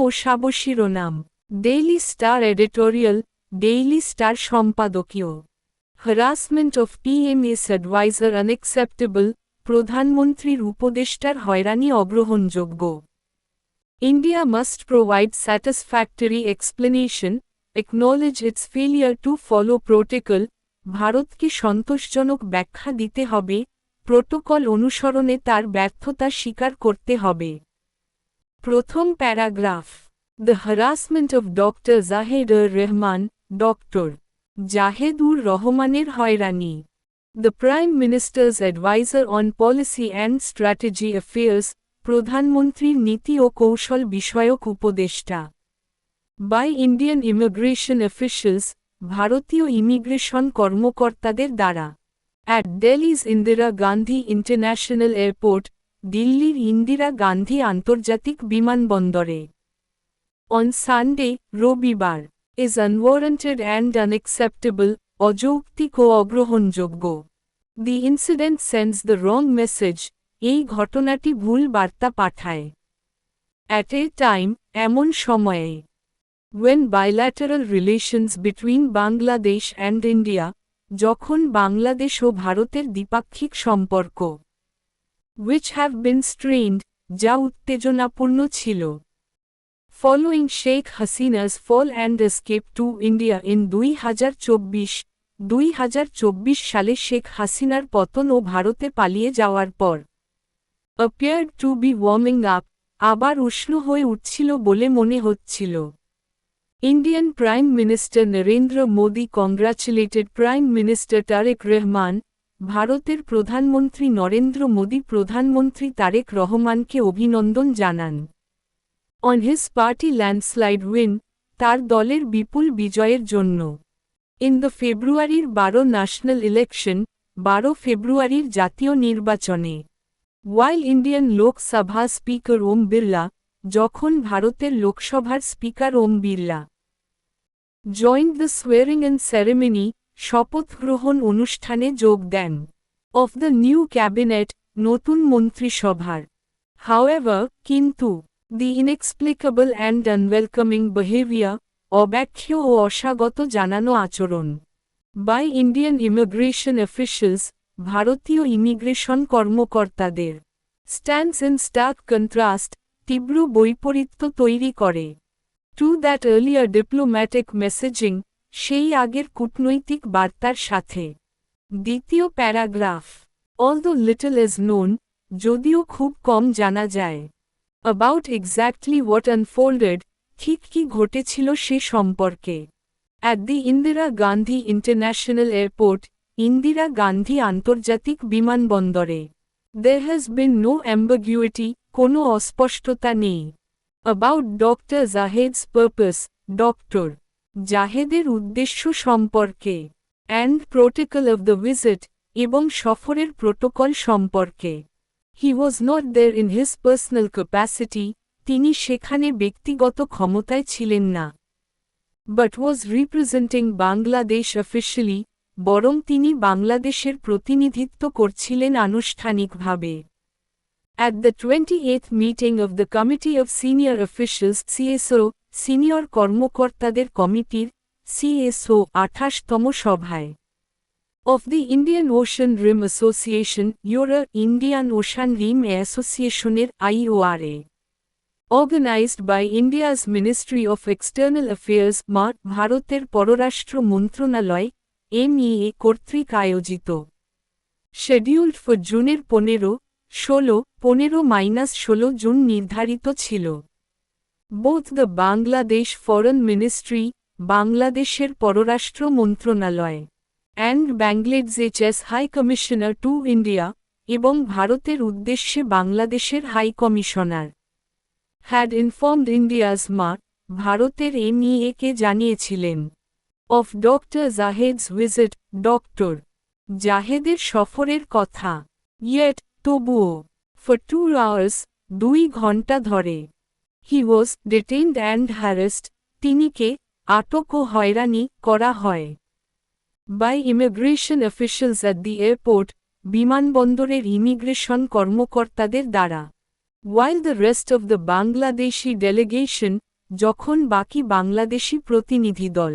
ও শিরোনাম Daily Star editorial Daily Star সম্পাদকীয় harassment of PM's adviser unacceptable প্রধানমন্ত্রীর উপদেষ্টার হয়রানি অগ্রহণযোগ্য India must provide satisfactory explanation acknowledge its failure to follow protocol ভারতকে সন্তোষজনক ব্যাখ্যা দিতে হবে প্রোটোকল অনুসরণে তার ব্যর্থতা স্বীকার করতে হবে প্রথম paragraph the harassment of doctor Jahedur Rahman doctor Jahedur রহমানের হয়রানি the prime minister's adviser on policy and strategy affairs প্রধানমন্ত্রীর নীতি ও কৌশল বিষয়ক উপদেষ্টা বাই ইন্ডিয়ান ইমিগ্রেশন অফিশিয়ালস ভারতীয় ইমিগ্রেশন কর্মকর্তাদের দ্বারা at Delhi's Indira Gandhi international airport দিল্লির ইন্দিরা গান্ধী আন্তর্জাতিক বিমানবন্দরে অন সানডে রবিবার ইজ আনওয়ারেন্টেড অ্যান্ড আনএক্সেপ্টেবল অযৌক্তিক ও অগ্রহণযোগ্য the incident sends the wrong message এই ঘটনাটি ভুল বার্তা পাঠায় অ্যাট এ টাইম এমন সময়ে when bilateral relations between Bangladesh and India যখন বাংলাদেশ ও ভারতের দ্বিপাক্ষিক সম্পর্ক which have been strained যা উত্তেজনাপূর্ণ ছিল following Sheikh Hasina's fall and escape to India in 2024 সালে শেখ হাসিনার পতন ও ভারতে পালিয়ে যাওয়ার পর appeared to be warming up আবার উষ্ণ হয়ে উঠছিল বলে মনে হচ্ছিল Indian Prime Minister Narendra Modi congratulated Prime Minister Tariq Rahman, ভারতের প্রধানমন্ত্রী নরেন্দ্র মোদি প্রধানমন্ত্রী তারেক রহমানকে অভিনন্দন জানান On his party landslide win, তার দলের বিপুল বিজয়ের জন্য In the ফেব্রুয়ারির 12 ন্যাশনাল ইলেকশন 12 ফেব্রুয়ারির জাতীয় নির্বাচনে While Indian Lok Sabha Speaker Om Birla, যখন ভারতের লোকসভার speaker Om Birla joined the swearing-in ceremony শপথ গ্রহণ অনুষ্ঠানে যোগ দেন of the new cabinet নতুন মন্ত্রিসভার however কিন্তু the inexplicable and unwelcoming behavior অব্যাখ্য ও অস্বাগত জানানো আচরণ by Indian immigration officials ভারতীয় ইমিগ্রেশন কর্মকর্তাদের stands in stark contrast তীব্র বৈপরীত্য তৈরি করে To that earlier diplomatic messaging, সেই আগের কূটনৈতিক বার্তার সাথে দ্বিতীয় paragraph Although little is known, যদিও খুব কম জানা যায় About exactly what unfolded, ঠিক কি ঘটেছিল সে সম্পর্কে At the Indira Gandhi International Airport, Indira Gandhi আন্তর্জাতিক বিমানবন্দরে There has been no ambiguity, কোনো অস্পষ্টতা নেই About Dr. Zahed's purpose, Dr. জাহেদের উদ্দেশ্য সম্পর্কে and protocol of the visit, এবং সফরের প্রোটোকল সম্পর্কে He was not there in his personal capacity, তিনি সেখানে ব্যক্তিগত ক্ষমতায় ছিলেন না But was representing Bangladesh officially, বরং তিনি বাংলাদেশের প্রতিনিধিত্ব করছিলেন আনুষ্ঠানিকভাবে At the 28th meeting of the Committee of Senior Officials CSO, senior কর্মকর্তাদের কমিটির CSO 28তম সভায় of the Indian Ocean Rim Association Euro Indian Ocean Rim Associationের IORA organized by India's Ministry of External Affairs ভারতের পররাষ্ট্র মন্ত্রণালয় MEA কর্তৃক আয়োজিত scheduled for জুনের 15-16 June নির্ধারিত ছিল Both the Bangladesh Foreign Ministry, বাংলাদেশের পররাষ্ট্র মন্ত্রণালয় and Bangladesh's High Commissioner to India, এবং ভারতের উদ্দেশ্যে বাংলাদেশের high commissioner had informed India's ভারতের MEA-কে জানিয়েছিলেন of Dr. Zahed's visit, Dr. জাহেদের সফরের কথা Yet, তবুও for 2 hours, 2 ঘণ্টা ধরে He was detained and harassed, তিনিকে আটক ও হয়রানি করা হয় by immigration officials at the airport, বিমানবন্দরের ইমিগ্রেশন কর্মকর্তাদের দ্বারা While the rest of the Bangladeshi delegation, যখন বাকি বাংলাদেশি প্রতিনিধি দল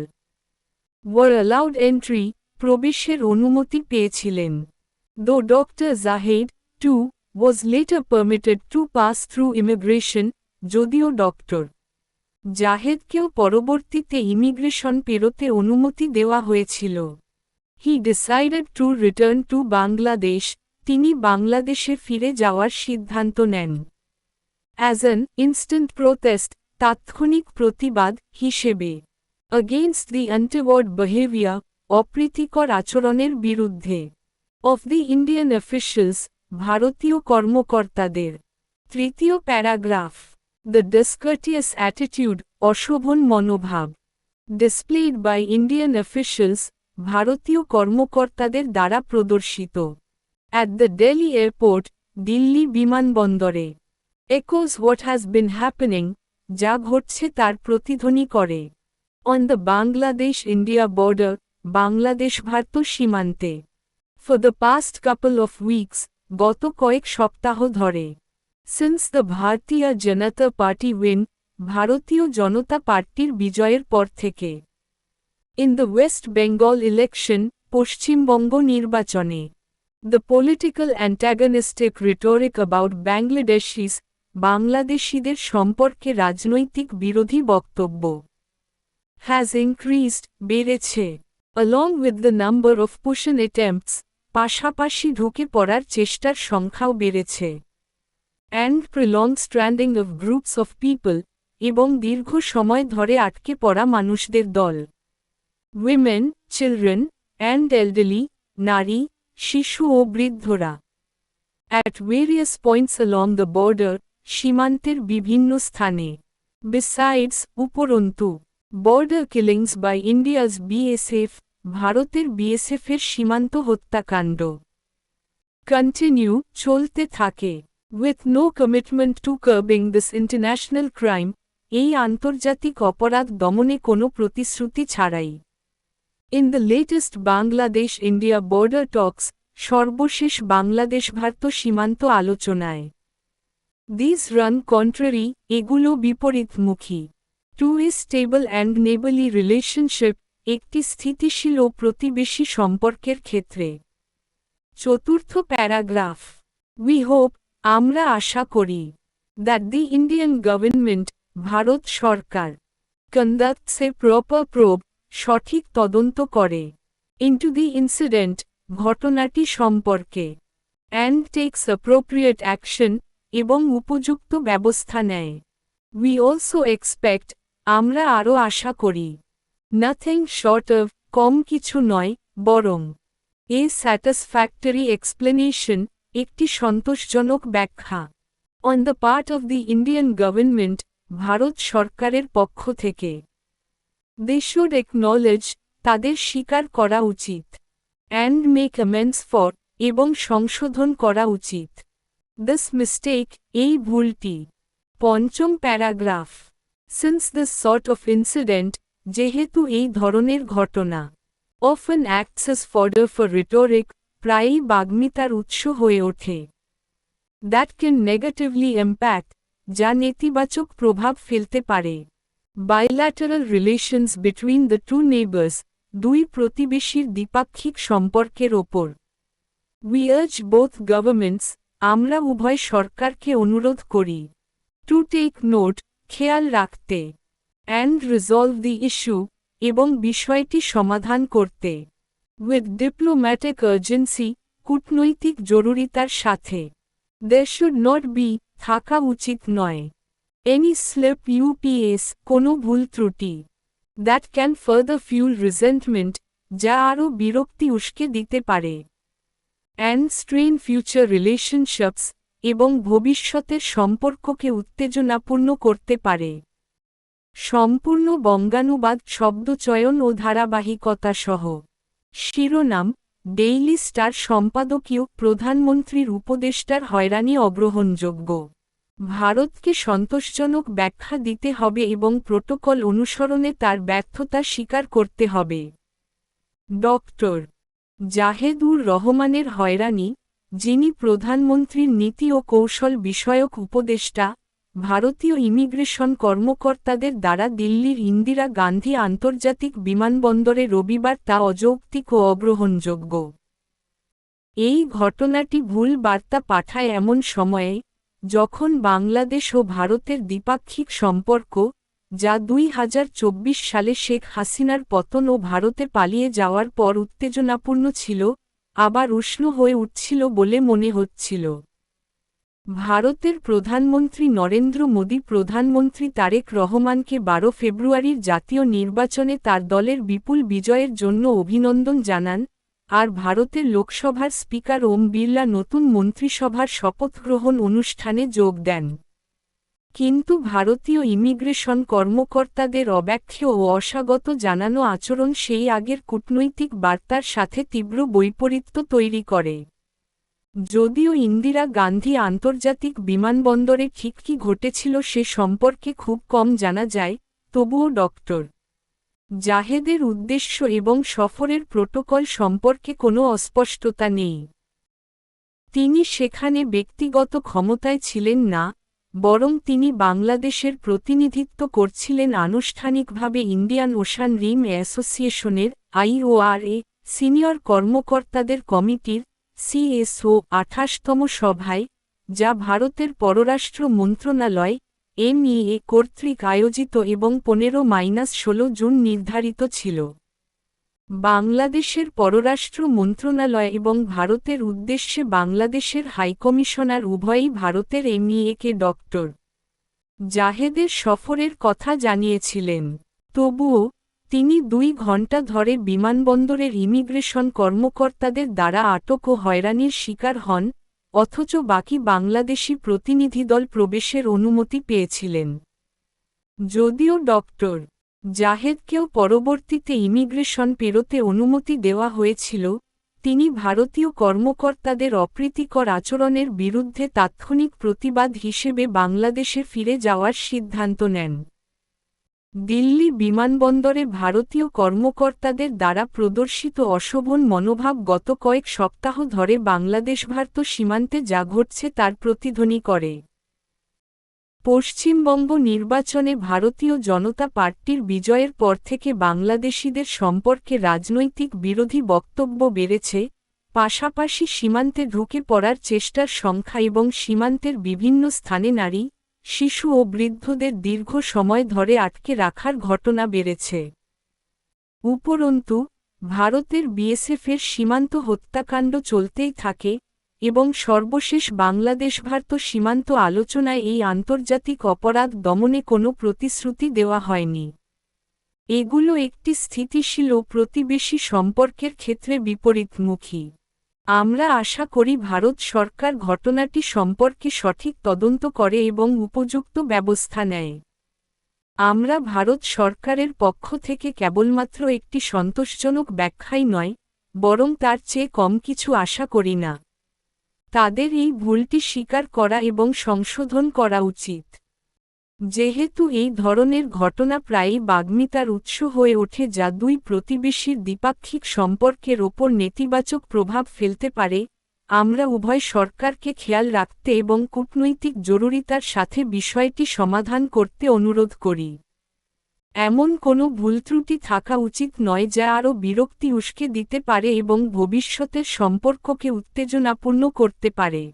were allowed entry, প্রবেশের অনুমতি পেয়েছিলেন। Though Dr. Zahid, too, was later permitted to pass through immigration, যদিও ডক্টর জাহেদকেও পরবর্তীতে ইমিগ্রেশন পেরোতে অনুমতি দেওয়া হয়েছিল। He decided to return to Bangladesh, তিনি বাংলাদেশে ফিরে যাওয়ার সিদ্ধান্ত নেন। As an instant protest, তাৎক্ষণিক প্রতিবাদ হিসেবে against the untoward behavior, অপ্রীতিকর আচরণের বিরুদ্ধে of the Indian officials, ভারতীয় কর্মকর্তাদের। তৃতীয় প্যারাগ্রাফ The discourteous attitude, অশোভন মনোভাব displayed by Indian officials, ভারতীয় কর্মকর্তাদের দ্বারা প্রদর্শিত at the Delhi airport, Delhi বিমানবন্দরে echoes what has been happening, যা ঘটছে তার প্রতিধ্বনি করে on the Bangladesh-India border, বাংলাদেশ-ভারত সীমান্তে for the past couple of weeks, গত কয়েক সপ্তাহ ধরে since the Bharatiya Janata Party win, ভারতীয় জনতা পার্টির বিজয়ের পর থেকে in the West Bengal election, Paschimbanga নির্বাচনে the political antagonistic rhetoric about Bangladeshis, বাংলাদেশিদের সম্পর্কে রাজনৈতিক বিরোধী বক্তব্য has increased, বেড়েছে along with the number of push-in attempts, পাশাপাশি ঢুকে পড়ার চেষ্টার সংখ্যাও বেড়েছে and prolonged stranding of groups of people, এবং দীর্ঘ সময় ধরে আটকে পড়া মানুষদের দল women, children, and elderly, নারী, শিশু ও বৃদ্ধরা at various points along the border, সীমান্তের বিভিন্ন স্থানে besides, উপরন্তু border killings by India's BSF, ভারতের বিএসএফের সীমান্ত হত্যাকাণ্ড continue, চলতে থাকে with no commitment to curbing this international crime, এই আন্তর্জাতিক অপরাধ দমনে কোনো প্রতিশ্রুতি ছাড়াই in the latest Bangladesh-India border talks, সর্বশেষ বাংলাদেশ-ভারত সীমান্ত আলোচনায় these run contrary, এগুলো বিপরীতমুখী to a stable and neighborly relationship, একটি স্থিতিশীল ও প্রতিবেশী সম্পর্কের ক্ষেত্রে চতুর্থ প্যারাগ্রাফ we hope, আমরা আশা করি that the Indian government, Bharat Sarkar conducts a proper probe, সঠিক তদন্ত করে into the incident, ঘটনাটি সম্পর্কে and takes appropriate action, এবং উপযুক্ত ব্যবস্থা নেয় we also expect, আমরা আরও আশা করি nothing short of, কম কিছু নয়, বরং a satisfactory explanation, একটি সন্তোষজনক ব্যাখ্যা on the part of the Indian government, Bharat সরকারের পক্ষ থেকে they should acknowledge, তাদের স্বীকার করা উচিত and make amends for, এবং সংশোধন করা উচিত this mistake, এই ভুলটি পঞ্চম paragraph since this sort of incident, যেহেতু এই ধরনের ঘটনা often acts as fodder for rhetoric, প্রায়ই বাগ্মিতার উৎস হয়ে ওঠে that can negatively impact, যা নেতিবাচক প্রভাব ফেলতে পারে bilateral relations between the two neighbors, দুই প্রতিবেশীর দ্বিপাক্ষিক সম্পর্কের ওপর we urge both governments, আমরা উভয় সরকারকে অনুরোধ করি to take note, খেয়াল রাখতে and resolve the issue, এবং বিষয়টি সমাধান করতে with diplomatic urgency, কূটনৈতিক জরুরিতার সাথে there should not be, থাকা উচিত নয় any slip ups, কোনো ভুল ত্রুটি that can further fuel resentment, যা আরও বিরক্তি উস্কে দিতে পারে and strain future relationships, এবং ভবিষ্যতের সম্পর্ককে উত্তেজনাপূর্ণ করতে পারে সম্পূর্ণ বঙ্গানুবাদ শব্দচয়ন ও ধারাবাহিকতা সহ শিরোনাম ডেইলি স্টার সম্পাদকীয় প্রধানমন্ত্রীর উপদেষ্টার হয়রানি অগ্রহণযোগ্য ভারতকে সন্তোষজনক ব্যাখ্যা দিতে হবে এবং প্রোটোকল অনুসরণে তার ব্যর্থতা স্বীকার করতে হবে ডক্টর জাহেদুর রহমানের হয়রানি যিনি প্রধানমন্ত্রীর নীতি ও কৌশল বিষয়ক উপদেষ্টা ভারতীয় ইমিগ্রেশন কর্মকর্তাদের দ্বারা দিল্লির ইন্দিরা গান্ধী আন্তর্জাতিক বিমানবন্দরে রবিবার তা অযৌক্তিক ও অগ্রহণযোগ্য। এই ঘটনাটি ভুল বার্তা পাঠায় এমন সময়ে, যখন বাংলাদেশ ও ভারতের দ্বিপাক্ষিক সম্পর্ক, যা ২০২৪ সালে শেখ হাসিনার পতন ও ভারতে পালিয়ে যাওয়ার পর উত্তেজনাপূর্ণ ছিল, আবার উষ্ণ হয়ে উঠছিল বলে মনে হচ্ছিল। ভারতের প্রধানমন্ত্রী নরেন্দ্র মোদী প্রধানমন্ত্রী তারেক রহমানকে ১২ ফেব্রুয়ারির জাতীয় নির্বাচনে তার দলের বিপুল বিজয়ের জন্য অভিনন্দন জানান, আর ভারতের লোকসভার স্পিকার ওম বিড়লা নতুন মন্ত্রিসভার শপথগ্রহণ অনুষ্ঠানে যোগ দেন। কিন্তু ভারতীয় ইমিগ্রেশন কর্মকর্তাদের অব্যাখ্য ও অস্বাগত জানানো আচরণ সেই আগের কূটনৈতিক বার্তার সাথে তীব্র বৈপরীত্য তৈরি করে। যদিও ইন্দিরা গান্ধী আন্তর্জাতিক বিমানবন্দরে ঠিক কী ঘটেছিল সে সম্পর্কে খুব কম জানা যায়, তবুও ডক্টর জাহেদের উদ্দেশ্য এবং সফরের প্রোটোকল সম্পর্কে কোনো অস্পষ্টতা নেই। তিনি সেখানে ব্যক্তিগত ক্ষমতায় ছিলেন না, বরং তিনি বাংলাদেশের প্রতিনিধিত্ব করছিলেন আনুষ্ঠানিকভাবে ইন্ডিয়ান ওশান রিম অ্যাসোসিয়েশনের IORA সিনিয়র কর্মকর্তাদের কমিটির CSO ২৮তম সভায়, যা ভারতের পররাষ্ট্র মন্ত্রণালয় MEA কর্তৃক আয়োজিত এবং ১৫-১৬ জুন নির্ধারিত ছিল। বাংলাদেশের পররাষ্ট্র মন্ত্রণালয় এবং ভারতের উদ্দেশ্যে বাংলাদেশের হাইকমিশনার উভয়ই ভারতের MEAকে ডক্টর জাহেদের সফরের কথা জানিয়েছিলেন। তবুও, তিনি ২ ঘণ্টা ধরে বিমানবন্দরের ইমিগ্রেশন কর্মকর্তাদের দ্বারা আটক ও হয়রানির শিকার হন, অথচ বাকি বাংলাদেশি প্রতিনিধিদল প্রবেশের অনুমতি পেয়েছিলেন। যদিও ডক্টর জাহেদকেও পরবর্তীতে ইমিগ্রেশন পেরোতে অনুমতি দেওয়া হয়েছিল, তিনি ভারতীয় কর্মকর্তাদের অপ্রীতিকর আচরণের বিরুদ্ধে তাৎক্ষণিক প্রতিবাদ হিসেবে বাংলাদেশে ফিরে যাওয়ার সিদ্ধান্ত নেন। দিল্লি বিমানবন্দরে ভারতীয় কর্মকর্তাদের দ্বারা প্রদর্শিত অশোভন মনোভাব গত কয়েক সপ্তাহ ধরে বাংলাদেশ-ভারত সীমান্তে যা ঘটছে তার প্রতিধ্বনি করে। পশ্চিমবঙ্গ নির্বাচনে ভারতীয় জনতা পার্টির বিজয়ের পর থেকে বাংলাদেশিদের সম্পর্কে রাজনৈতিক বিরোধী বক্তব্য বেড়েছে, পাশাপাশি সীমান্তে ঢুকে পড়ার চেষ্টার সংখ্যা এবং সীমান্তের বিভিন্ন স্থানে নারী, শিশু ও বৃদ্ধদের দীর্ঘ সময় ধরে আটকে রাখার ঘটনা বেড়েছে। উপরন্তু, ভারতের বিএসএফের সীমান্ত হত্যাকাণ্ড চলতেই থাকে, এবং সর্বশেষ বাংলাদেশ-ভারত সীমান্ত আলোচনায় এই আন্তর্জাতিক অপরাধ দমনে কোনো প্রতিশ্রুতি দেওয়া হয়নি। এগুলো একটি স্থিতিশীল ও প্রতিবেশী সম্পর্কের ক্ষেত্রে বিপরীতমুখী। আমরা আশা করি ভারত সরকার ঘটনাটি সম্পর্কে সঠিক তদন্ত করে এবং উপযুক্ত ব্যবস্থা নেয়। আমরা ভারত সরকারের পক্ষ থেকে কেবলমাত্র একটি সন্তোষজনক ব্যাখ্যাই নয়, বরং তার চেয়ে কম কিছু আশা করি না। তাদের এই ভুলটি স্বীকার করা এবং সংশোধন করা উচিত। যেহেতু এই ধরনের ঘটনা প্রায়ই বাগ্মিতার উৎস হয়ে ওঠে যা দুই প্রতিবেশীর দ্বিপাক্ষিক সম্পর্কের ওপর নেতিবাচক প্রভাব ফেলতে পারে, আমরা উভয় সরকারকে খেয়াল রাখতে এবং কূটনৈতিক জরুরিতার সাথে বিষয়টি সমাধান করতে অনুরোধ করি। এমন কোনো ভুলত্রুটি থাকা উচিত নয় যা আরও বিরক্তি উস্কে দিতে পারে এবং ভবিষ্যতের সম্পর্ককে উত্তেজনাপূর্ণ করতে পারে।